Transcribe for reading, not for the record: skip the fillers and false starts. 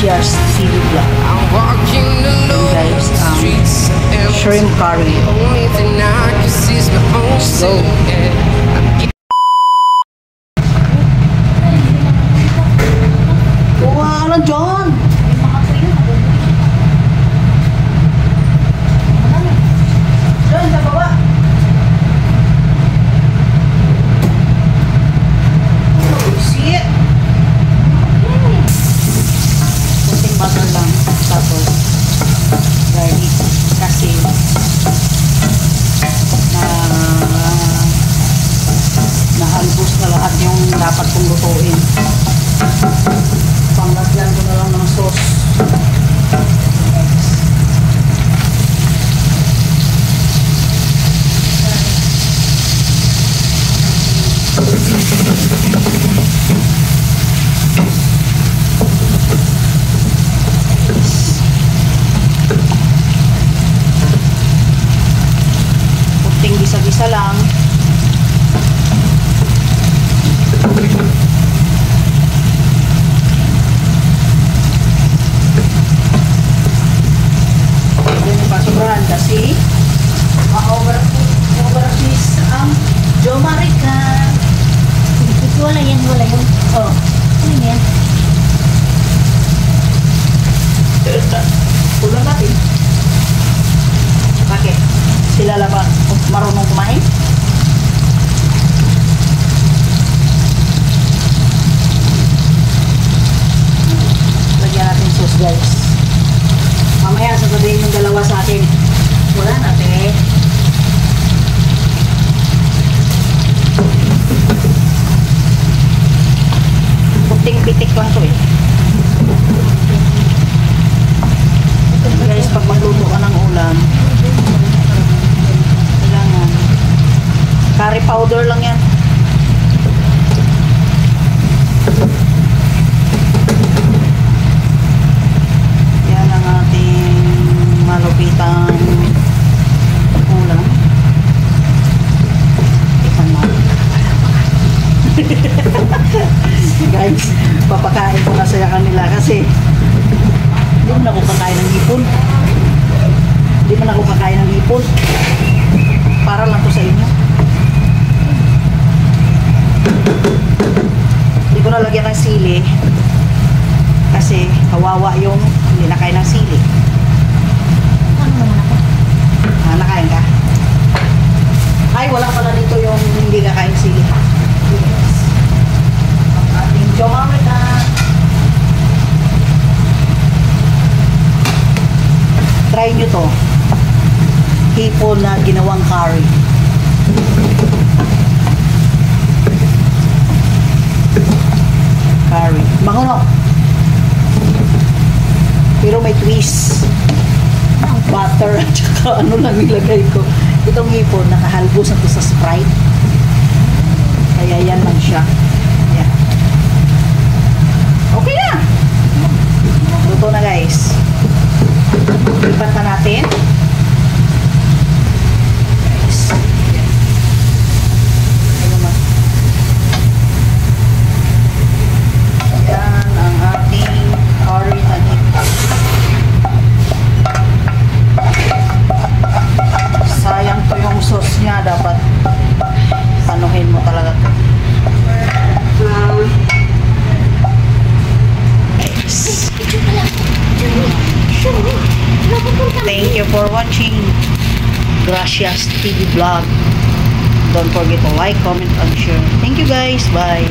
Gracias TV Vlog. Guys, shrimp curry. Let's go. Kuha ka lang dyan. Dyan, sa baba. Shit. Kunting butter lang. Tapos garlic. Kasi nahalbos na lahat yung dapat kong lutuin. Panglagyan ko na lang ng sauce. Kunting gisa-gisa lang. Kasi ma-overfish ang Jo Marica. Wala yan. Oh. Ano yan? Ulan natin. Bakit? Sila lang ba marunong kumain? Lagyan natin sauce, guys. Mamaya sasabihin yung dalawa sa akin. Wala natin. Puting pitik lang to eh. Guys, pag magluto ka ng ulam, kailangan curry powder lang yan. Yan ang ating malupitang ulam. Tikman mo. Guys, papakain ko na sa kanila kasi hindi mo na ako kakain ng hipon. Hindi mo na ako kakain ng hipon. Para lang to sa inyo. Hindi ko nalagyan ng sili kasi kawawa yung hindi nakain ng sili. Ano naman ako? Nakain ka? Ay, wala pala dito yung hindi kakain sili. Yes. Ang ating Jo Marica. Try nyo to. Hipon na ginawang curry. Curry. Bango. Pero may twist. Butter at saka ano lang nilagay ko. Itong hipon, nakahalbos na to sa Sprite. Kaya yan lang siya. Yan. Okay na! Luto na, guys. Lipat na natin. Guys. Ano man. Yan ang ating curry na dito. Sayang to yung sauce niya. Dapat panuhin mo talaga to. Thank you for watching Gracias TV Vlog. Don't forget to like, comment, and share. Thank you guys. Bye.